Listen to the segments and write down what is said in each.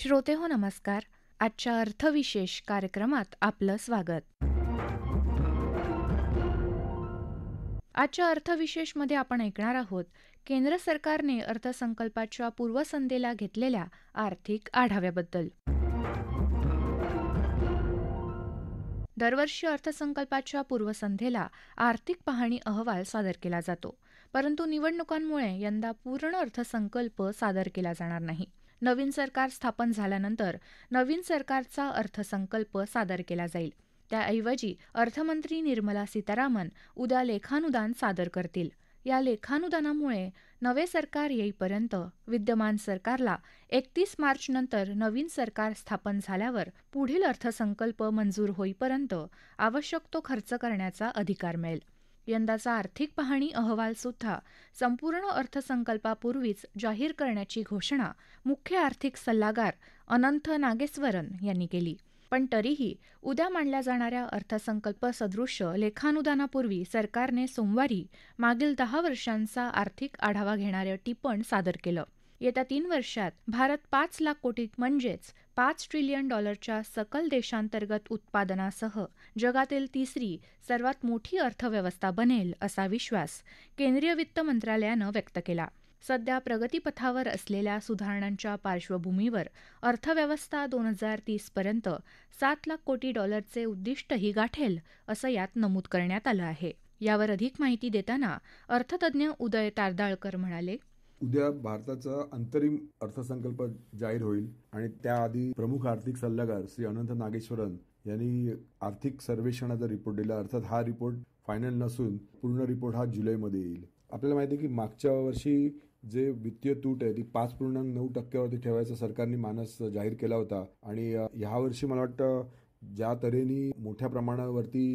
श्रोते हो नमस्कार. आजच्या अर्थविशेष कार्यक्रमात आपलं स्वागत. आजच्या अर्थविशेषमध्ये आपण ऐकणार आहोत केंद्र सरकारने अर्थसंकल्पाच्या पूर्वसंध्येला घेतलेल्या आर्थिक आढाव्याबद्दल. दरवर्षी अर्थसंकल्पाच्या पूर्वसंध्येला आर्थिक पाहणी अहवाल सादर केला जातो. परंतु निवडणुकांमुळे यंदा पूर्ण अर्थसंकल्प सादर केला जाणार नाही. नवीन सरकार स्थापन झाल्यानंतर नवीन सरकारचा अर्थसंकल्प सादर केला जाईल. त्याऐवजी अर्थमंत्री निर्मला सीतारामन उद्या लेखानुदान सादर करतील. या लेखानुदानामुळे नवे सरकार येईपर्यंत विद्यमान सरकारला 31 मार्चनंतर नवीन सरकार स्थापन झाल्यावर पुढील अर्थसंकल्प मंजूर होईपर्यंत आवश्यक तो खर्च करण्याचा अधिकार मिळेल. यंदाचा आर्थिक पाहणी अहवाल सुद्धा संपूर्ण अर्थसंकल्पापूर्वीच जाहीर करण्याची घोषणा मुख्य आर्थिक सल्लागार अनंत नागेश्वरन यांनी केली. पण तरीही उद्या मांडल्या जाणाऱ्या अर्थसंकल्प सदृश्य लेखानुदानापूर्वी सरकारने सोमवारी मागील 10 वर्षांचा आर्थिक आढावा घेणारे टिपण सादर केलं. येत्या 3 वर्षात भारत 5 लाख कोटी म्हणजेच $5 ट्रिलियन सकल देशांतर्गत उत्पादनासह जगातील तिसरी सर्वात मोठी अर्थव्यवस्था बनेल असा विश्वास केंद्रीय वित्त मंत्रालयानं व्यक्त केला. सध्या प्रगतीपथावर असलेल्या सुधारणांच्या पार्श्वभूमीवर अर्थव्यवस्था 2030 पर्यंत $7 लाख कोटी उद्दिष्टही गाठेल असं यात नमूद करण्यात आलं आहे. यावर अधिक माहिती देताना अर्थतज्ञ उदय तारदाळकर म्हणाले, उद्या भारताचा अंतरिम अर्थसंकल्प जाहीर होईल आणि त्याआधी प्रमुख आर्थिक सल्लागार श्री अनंत नागेश्वरन यांनी आर्थिक सर्वेक्षणाचा रिपोर्ट दिला. अर्थात हा रिपोर्ट फायनल नसून पूर्ण रिपोर्ट हा जुलैमध्ये येईल. आपल्याला माहिती आहे की मागच्या वर्षी जे वित्तीय तूट आहे ती 5.9% ठेवायचा सरकारने मानस जाहीर केला होता आणि ह्या वर्षी मला वाटतं ज्या तऱ्हेने मोठ्या प्रमाणावरती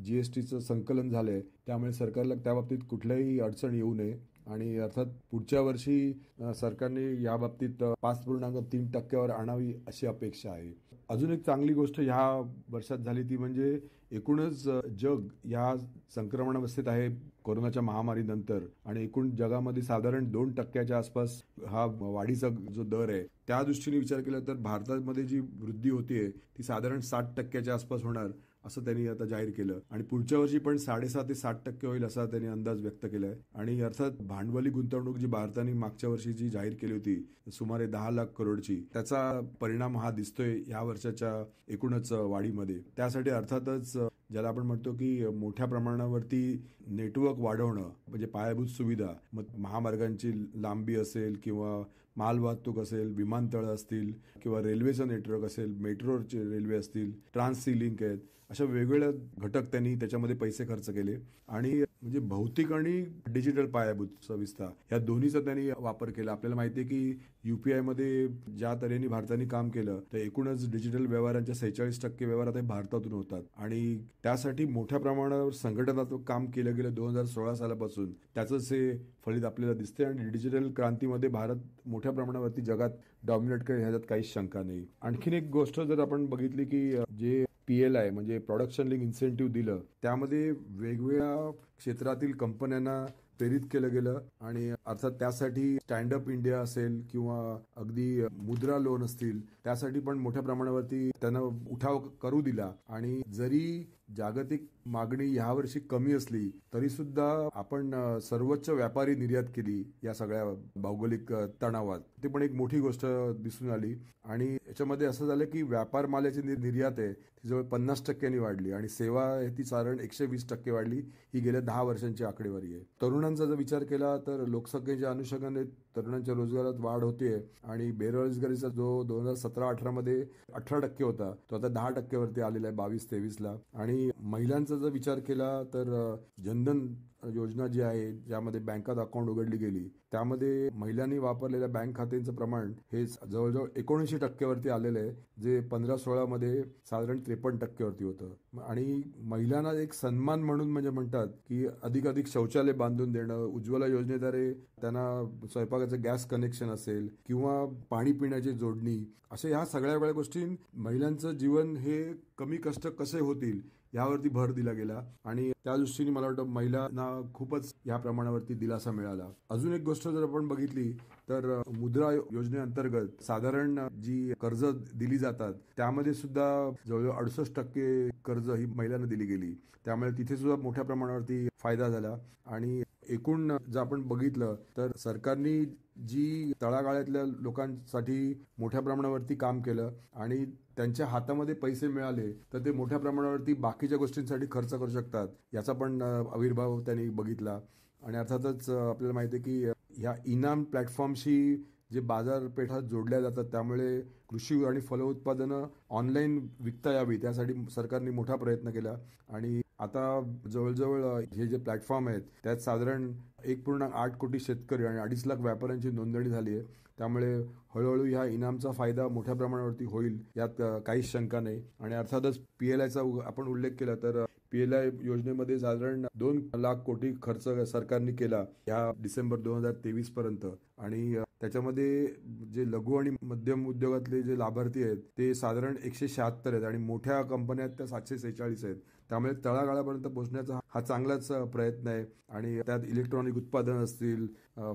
जीएसटीचं संकलन झालंय त्यामुळे सरकारला त्या बाबतीत कुठल्याही अडचण येऊ नये आणि अर्थात पुढच्या वर्षी सरकारने या बाबतीत 5.3% आणावी अशी अपेक्षा आहे. अजून एक चांगली गोष्ट ह्या वर्षात झाली ती म्हणजे एकूणच जग या संक्रमणावस्थेत आहे कोरोनाच्या महामारीनंतर आणि एकूण जगामध्ये साधारण 2% आसपास हा वाढीचा जो दर आहे त्या दृष्टीने विचार केला तर भारतामध्ये जी वृद्धी होतीये ती साधारण 60% आसपास होणार असं त्यांनी आता जाहीर केलं आणि पुढच्या वर्षी पण 7.5 ते 7% होईल असा त्यांनी अंदाज व्यक्त केलाय. आणि अर्थात भांडवली गुंतवणूक जी भारताने मागच्या वर्षी जी जाहीर केली होती सुमारे 10 लाख करोडची त्याचा परिणाम हा दिसतोय या वर्षाच्या एकूणच वाढीमध्ये. त्यासाठी अर्थातच ज्याला आपण म्हणतो की मोठ्या प्रमाणावरती नेटवर्क वाढवणं म्हणजे पायाभूत सुविधा मग महामार्गांची लांबी असेल किंवा माल वाहतूक असेल, विमानतळ असतील किंवा रेल्वेचं नेटवर्क असेल, मेट्रोचे रेल्वे असतील, ट्रान्स सी लिंक आहेत, अशा वेगवेगळ्या घटक त्यांनी त्याच्यामध्ये पैसे खर्च केले आणि म्हणजे भौतिक आणि डिजिटल पायाभूत विस्तार या दोन्हीचा त्यांनी वापर केला. आपल्याला माहिती आहे की UPI मध्ये ज्या तऱ्हेने भारताने काम केलं तर एकूणच डिजिटल व्यवहारांच्या 46% व्यवहार आता भारतातून होतात आणि त्यासाठी मोठ्या प्रमाणावर संघटनात्मक काम केलं गेलं 2016 सालापासून. त्याचंच हे फलित आपल्याला दिसते आणि डिजिटल क्रांतीमध्ये भारत मोठ्या प्रमाणावरती जगात डॉमिनेट करेल ह्याच्यात काहीच शंका नाही. आणखीन एक गोष्ट जर आपण बघितली की जे PLI म्हणजे प्रोडक्शन लिंक इन्सेंटिव्ह दिलं त्यामध्ये वेगवेगळ्या क्षेत्रातील कंपन्यांना प्रेरित केलं गेलं आणि अर्थात त्यासाठी स्टँडअप इंडिया असेल किंवा अगदी मुद्रा लोन असतील त्यासाठी पण मोठ्या प्रमाणावरती त्यांना उठाव करू दिला आणि जरी जागतिक मागणी यावर्षी कमी असली तरी सुद्धा आपण सर्वोच्च व्यापारी निर्यात केली या सगळ्या भौगोलिक तणावात. ते पण एक मोठी गोष्ट दिसून आली आणि याच्यामध्ये असं झालं की व्यापार मालाची निर्यात आहे ती जवळ 50% वाढली आणि सेवा ती साधारण 120% वाढली. ही गेल्या 10 वर्षांची आकडेवारी आहे. तरुणांचा जर विचार केला तर लोकसंख्येच्या अनुषंगाने तरुणांच्या रोजगारात वाढ होते आणि बेरोजगारीचा जो 2017-18 मध्ये 18% होता तो आता 10% वरती आलेला आहे 22-23 आणि महिलांचा जर विचार केला तर जनधन योजना जी आहे ज्यामध्ये बँकात अकाउंट उघडली गेली त्यामध्ये महिलांनी वापरलेल्या बँक खात्यांचं प्रमाण हे जवळजवळ 79% वरती आलेलं आहे जे 15-16 मध्ये साधारण 53% वरती होतं. आणि महिलांना एक सन्मान म्हणून म्हणजे म्हणतात की अधिक शौचालय बांधून देणं, उज्ज्वला योजनेद्वारे त्यांना स्वयंपाकाचं गॅस कनेक्शन असेल किंवा पाणी पिण्याची जोडणी अशा ह्या सगळ्या गोष्टी महिलांचं जीवन हे कमी कष्ट कसे होतील यावरती भर दिला गेला आणि त्या दृष्टीने मला वाटतं महिलांना खूपच या प्रमाणावरती दिलासा मिळाला. अजून एक गोष्ट जर आपण बघितली तर मुद्रा योजनेअंतर्गत साधारण जी कर्ज दिली जातात त्यामध्ये सुद्धा जवळजवळ 68% कर्ज ही महिलांना दिली गेली. त्यामुळे तिथे सुद्धा मोठ्या प्रमाणावरती फायदा झाला आणि एकूण जर आपण बघितलं तर सरकारने जी तळागाळातल्या लोकांसाठी मोठ्या प्रमाणावरती काम केलं आणि त्यांच्या हातामध्ये पैसे मिळाले तर ते मोठ्या प्रमाणावरती बाकीच्या गोष्टींसाठी खर्च करू शकतात याचा पण आविर्भाव त्यांनी बघितला. आणि अर्थातच आपल्याला माहिती आहे की ह्या इनाम प्लॅटफॉर्मशी जे बाजारपेठात जोडल्या जातात त्यामुळे कृषी आणि फलोत्पादनं ऑनलाईन विकता यावी त्यासाठी सरकारने मोठा प्रयत्न केला आणि आता जवळजवळ हे जे प्लॅटफॉर्म आहेत त्यात साधारण 1.8 कोटी शेतकरी आणि 2.5 लाख व्यापाऱ्यांची नोंदणी झाली आहे. त्यामुळे हळूहळू ह्या इनामचा फायदा मोठ्या प्रमाणावरती होईल यात काहीच शंका नाही. आणि अर्थातच पीएलआयचा आपण उल्लेख केला तर पीएलआय योजनेमध्ये साधारण 2 लाख कोटी खर्च सरकारने केला या डिसेंबर 2023 पर्यंत आणि त्याच्यामध्ये जे लघु आणि मध्यम उद्योगातले जे लाभार्थी आहेत ते साधारण 176 आहेत आणि मोठ्या कंपन्या आहेत त्या 746 आहेत. त्यामुळे तळागाळापर्यंत पोहोचण्याचा हा चांगलाच प्रयत्न आहे आणि त्यात इलेक्ट्रॉनिक उत्पादन असतील,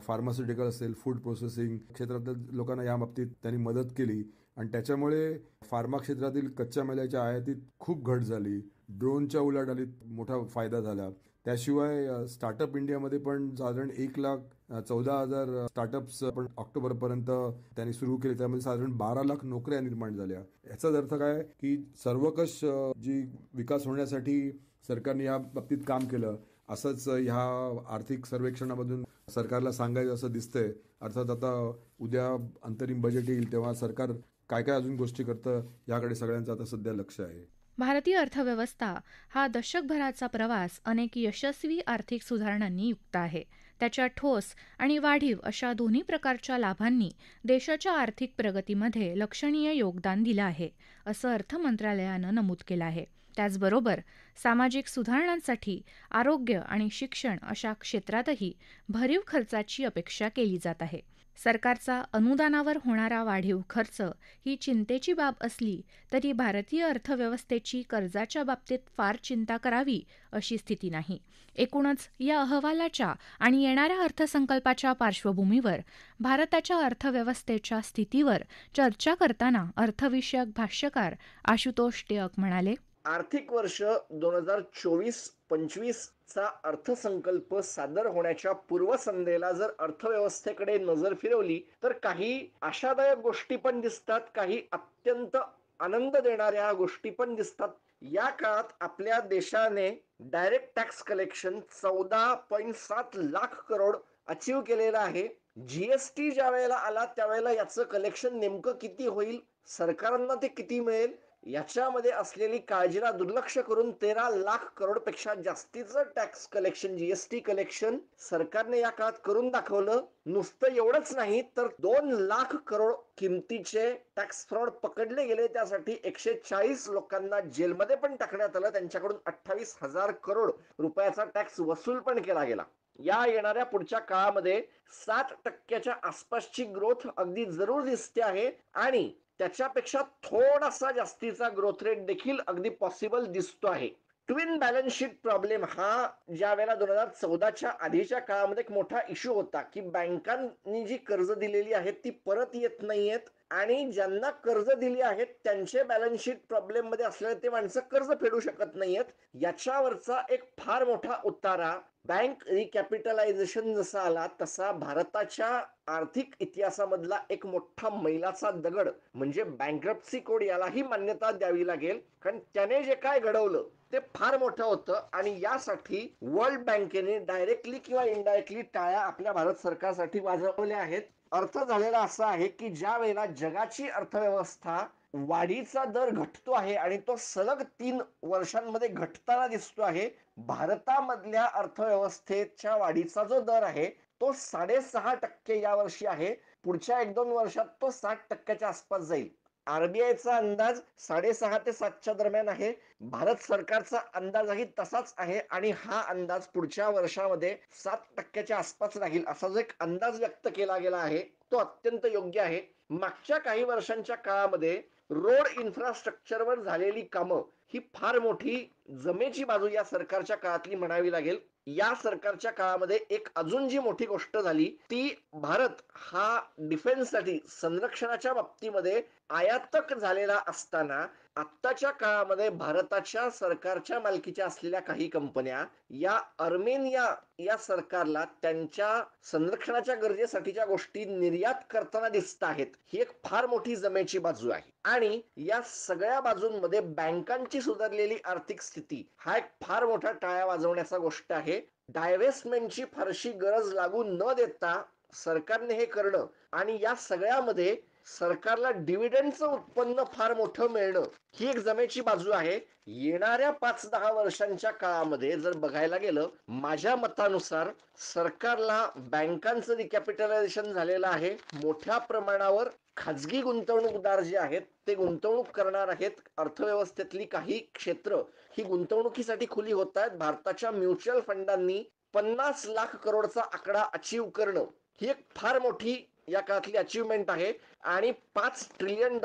फार्मास्युटिकल असेल, फूड प्रोसेसिंग क्षेत्रातील लोकांना या बाबतीत त्यांनी मदत केली आणि त्याच्यामुळे फार्मा क्षेत्रातील कच्च्या मालाच्या आयातीत खूप घट झाली. ड्रोनच्या उलाढालीत मोठा फायदा झाला. त्याशिवाय स्टार्टअप इंडियामध्ये पण साधारण 1,14,000 स्टार्टअप्स आपण ऑक्टोबरपर्यंत त्यांनी सुरू केले. त्यामध्ये साधारण 12 लाख नोकऱ्या निर्माण झाल्या. याचाच अर्थ काय की सर्वकष जी विकास होण्यासाठी सरकारने या बाबतीत काम केलं असंच ह्या आर्थिक सर्वेक्षणामधून सरकारला सांगायचं असं दिसतंय. अर्थात आता उद्या अंतरिम बजेट येईल तेव्हा सरकार काय काय अजून गोष्टी करतं याकडे सगळ्यांचं आता सध्या लक्ष आहे. भारतीय अर्थव्यवस्था हा दशकभराचा प्रवास अनेक यशस्वी आर्थिक सुधारणांनी युक्त आहे. त्याच्या ठोस आणि वाढीव अशा दोन्ही प्रकारच्या लाभांनी देशाच्या आर्थिक प्रगतीमध्ये लक्षणीय योगदान दिलं आहे, असं अर्थ मंत्रालयानं नमूद केलं आहे. त्याचबरोबर सामाजिक सुधारणांसाठी आरोग्य आणि शिक्षण अशा क्षेत्रातही भरीव खर्चाची अपेक्षा केली जात आहे. सरकारचा अनुदानावर होणारा वाढीव खर्च ही चिंतेची बाब असली तरी भारतीय अर्थव्यवस्थेची कर्जाच्या बाबतीत फार चिंता करावी अशी स्थिती नाही. एकूणच या अहवालाच्या आणि येणाऱ्या अर्थसंकल्पाच्या पार्श्वभूमीवर भारताच्या अर्थव्यवस्थेच्या स्थितीवर चर्चा करताना अर्थविषयक भाष्यकार आशुतोष टिळक म्हणाले, आर्थिक वर्ष 2024-25 चा अर्थसंकल्प सादर होण्याच्या पूर्वसंध्येला जर अर्थव्यवस्थेकडे नजर फिरवली तर काही आशादायक गोष्टी पण दिसतात, काही अत्यंत आनंद देणाऱ्या गोष्टी पण दिसतात. या काळात आपल्या देशाने direct tax collection 14.7 lakh crore achieve केलेलं आहे. जीएसटी ज्या वेळेला आला त्यावेळेला याचं कलेक्शन नेमकं किती होईल, सरकारांना ते किती मिळेल याच्यामध्ये असलेली काळजीला दुर्लक्ष करून 13 लाख करोड पेक्षा जास्तीचं टॅक्स कलेक्शन, जीएसटी कलेक्शन सरकारने या काळात करून दाखवलं. नुसतं एवढंच नाही तर 2 लाख करोड किमतीचे टॅक्स फ्रॉड पकडले गेले. त्यासाठी 140 लोकांना जेलमध्ये पण टाकण्यात आलं. त्यांच्याकडून 28,000 करोड रुपयाचा टॅक्स वसूल पण केला गेला. या येणाऱ्या पुढच्या काळामध्ये 7% आसपासची ग्रोथ अगदी जरूर दिसते आहे आणि त्याच्यापेक्षा थोडासा जास्तीचा ग्रोथ रेट देखील अगदी पॉसिबल दिसतो आहे. ट्विन बॅलन्स शीट प्रॉब्लेम हा ज्या वेळेला 2014च्या आधीच्या काळामध्ये एक मोठा इश्यू होता की बँकांनी जी कर्ज दिलेली आहेत ती परत येत नाहीयेत आणि ज्यांना कर्ज दिली आहेत त्यांचे बॅलन्स शीट प्रॉब्लेम मध्ये असलेले ते माणसं कर्ज फेडू शकत नाहीयेत. याच्यावरचा एक फार मोठा उतारा बँक रिकॅपिटलायझेशन जसा आला तसा भारताच्या आर्थिक इतिहासामधला एक मोठा मैलाचा दगड म्हणजे बँक्रप्सी कोड यालाही मान्यता द्यावी लागेल. कारण त्याने जे काय घडवलं ते फार मोठं होतं आणि यासाठी वर्ल्ड बँकेने डायरेक्टली किंवा इनडायरेक्टली टाळ्या आपल्या भारत सरकारसाठी वाजवल्या आहेत. अर्थ झालेला असा आहे की ज्या वेळेला जगाची अर्थव्यवस्था वाढीचा दर घटतो आहे आणि तो सलग 3 वर्षांमध्ये घटताना दिसतो आहे, भारतामधल्या अर्थव्यवस्थेच्या वाढीचा जो दर आहे तो 6.5% यावर्षी आहे. पुढच्या 1-2 वर्षात तो 60%च्या आसपास जाईल. आरबीआयचा अंदाज 6.5 ते 7च्या दरम्यान आहे. भारत सरकारचा अंदाजही तसाच आहे आणि हा अंदाज पुढच्या वर्षामध्ये 7%च्या आसपास राहील असा जो एक अंदाज व्यक्त केला गेला आहे तो अत्यंत योग्य आहे. मागच्या काही वर्षांच्या काळामध्ये रोड इन्फ्रास्ट्रक्चरवर झालेली कामं ही फार मोठी जमेची बाजू या सरकारच्या काळातली म्हणावी लागेल. या सरकारच्या काळामध्ये एक अजून जी मोठी गोष्ट झाली ती भारत हा डिफेन्ससाठी संरक्षणाच्या बाबतीमध्ये आयातक झालेला असताना आत्ताच्या काळामध्ये भारताच्या सरकारच्या मालकीच्या असलेल्या काही कंपन्या या अर्मेनिया या सरकारला त्यांच्या संरक्षणाच्या गरजेसाठीच्या गोष्टी निर्यात करताना दिसत आहेत. ही एक फार मोठी जमेची बाजू आहे आणि या सगळ्या बाजूंमध्ये बँकांची सुधारलेली आर्थिक स्थिती हा एक फार मोठा टाळ्या वाजवण्याचा गोष्ट आहे. डायव्हेस्टमेंटची फारशी गरज लागू न देता सरकारने हे करणं आणि या सगळ्यामध्ये सरकारला डिव्हिडंडचं उत्पन्न फार मोठं मिळणं ही एक जमेची बाजू आहे. येणाऱ्या 5-10 वर्षांच्या काळामध्ये जर बघायला गेलं माझ्या मतानुसार सरकारला बँकांचं रिकॅपिटलायझेशन झालेलं आहे. मोठ्या प्रमाणावर खाजगी गुंतवणूकदार जे आहेत ते गुंतवणूक करणार आहेत. अर्थव्यवस्थेतली काही क्षेत्र ही गुंतवणुकीसाठी खुली होत आहेत. भारताच्या म्युच्युअल फंडांनी 50 लाख करोडचा आकडा अचीव करणं ही एक फार मोठी या काळातली अचीवमेंट आहे आणि $5 ट्रिलियन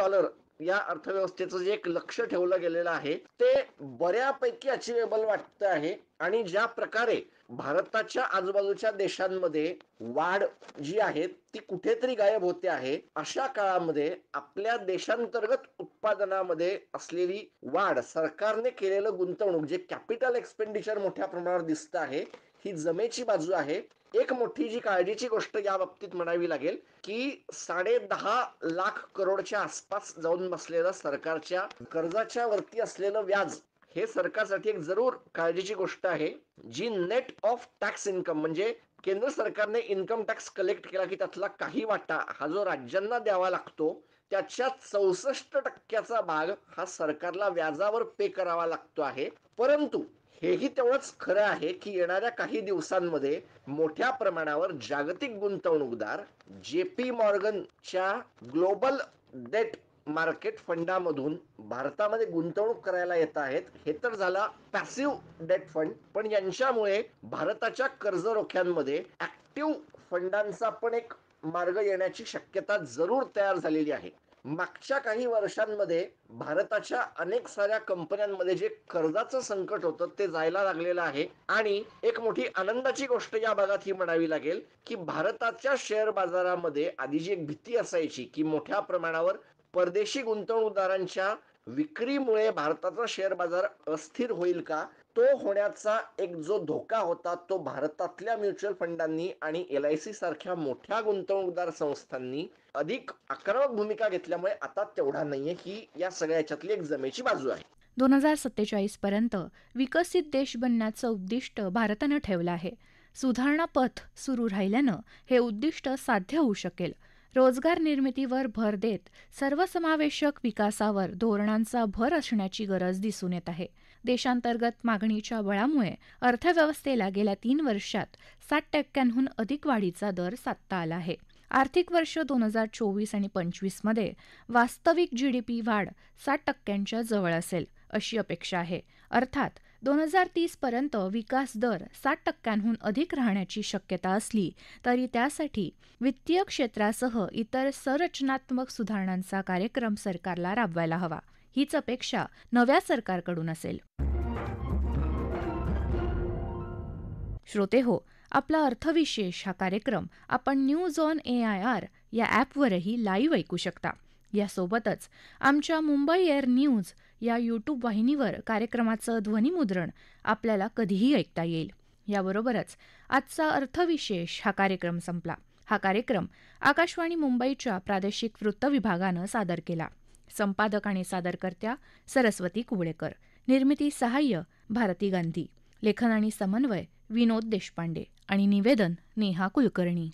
या अर्थव्यवस्थेचं जे एक लक्ष ठेवलं गेलेलं आहे ते बऱ्यापैकी अचिवेबल वाटतं आहे. आणि ज्या प्रकारे भारताच्या आजूबाजूच्या देशांमध्ये वाढ जी आहे ती कुठेतरी गायब होते आहे, अशा काळामध्ये आपल्या देशांतर्गत उत्पादनामध्ये असलेली वाढ, सरकारने केलेलं गुंतवणूक जे कॅपिटल एक्सपेंडिचर मोठ्या प्रमाणावर दिसतं आहे, ही जमेची बाजू आहे. एक मोठी जी काळजीची गोष्ट या बाबतीत म्हणावी लागेल की 10.5 लाख करोडच्या आसपास जाऊन बसलेलं सरकारच्या कर्जाच्या वरती असलेलं व्याज हे सरकारसाठी एक जरूर काळजीची गोष्ट आहे. जी नेट ऑफ टॅक्स इन्कम म्हणजे केंद्र सरकारने इन्कम टॅक्स कलेक्ट केला की त्यातला काही वाटा हा जो राज्यांना द्यावा लागतो त्याच्या 64% भाग हा सरकारला व्याजावर पे करावा लागतो आहे. परंतु हेही तेवढंच खरं आहे की येणाऱ्या काही दिवसांमध्ये मोठ्या प्रमाणावर जागतिक गुंतवणूकदार JP मॉर्गनच्या ग्लोबल डेट मार्केट फंडामधून भारतामध्ये गुंतवणूक करायला येत आहेत. हे तर झाला पॅसिव्ह डेट फंड, पण यांच्यामुळे भारताच्या कर्ज रोख्यांमध्ये ऍक्टिव्ह फंडांचा पण एक मार्ग येण्याची शक्यता जरूर तयार झालेली आहे. मागच्या काही वर्षांमध्ये भारताच्या अनेक साऱ्या कंपन्यांमध्ये जे कर्जाचं संकट होतं ते जायला लागलेलं आहे आणि एक मोठी आनंदाची गोष्ट या भागात ही म्हणावी लागेल की भारताच्या शेअर बाजारामध्ये आधी जी एक भीती असायची की मोठ्या प्रमाणावर परदेशी गुंतवणूकदारांच्या विक्रीमुळे भारताचा शेअर बाजार अस्थिर होईल का, तो होण्याचा एक जो धोका होता तो भारतातल्या म्युच्युअल फंडांनी आणि LIC सारख्या मोठ्या गुंतवणूकदार संस्थांनी अधिक आक्रमक भूमिका घेतल्यामुळे आता तेवढा नाहीये. ही या सगळ्या याच्यातली एक जमेची बाजू आहे. 2047 पर्यंत विकसित देश बनण्याचं उद्दिष्ट भारतानं ठेवलं आहे. सुधारणा पथ सुरू राहिल्यानं हे उद्दिष्ट साध्य होऊ शकेल. रोजगार निर्मितीवर भर देत सर्वसमावेशक विकासावर धोरणांचा भर असण्याची गरज दिसून येत आहे. देशांतर्गत मागणीच्या बळामुळे अर्थव्यवस्थेला गेल्या 3 वर्षात 60% अधिक वाढीचा दर साधता आला आहे. आर्थिक वर्ष 2024 आणि 25 मध्ये वास्तविक GDP वाढ 60% जवळ असेल अशी अपेक्षा आहे. अर्थात 2030 पर्यंत विकास दर 60% अधिक राहण्याची शक्यता असली तरी त्यासाठी वित्तीय क्षेत्रासह इतर संरचनात्मक सुधारणांचा कार्यक्रम सरकारला राबवायला हवा. हीच अपेक्षा नव्या सरकारकडून असेल. श्रोतेहो, आपला अर्थविशेष हा कार्यक्रम आपण न्यूज ऑन AIR या ॲपवरही लाईव्ह ऐकू शकता. यासोबतच आमच्या मुंबई एअर न्यूज या YouTube वाहिनीवर कार्यक्रमाचं ध्वनिमुद्रण आपल्याला कधीही ऐकता येईल. याबरोबरच आजचा अर्थविशेष हा कार्यक्रम संपला. हा कार्यक्रम आकाशवाणी मुंबईच्या प्रादेशिक वृत्त विभागानं सादर केला. संपादक आणि सादरकर्त्या सरस्वती कुवळेकर. निर्मिती सहाय्य भारती गांधी. लेखन आणि समन्वय विनोद देशपांडे आणि निवेदन नेहा कुलकर्णी.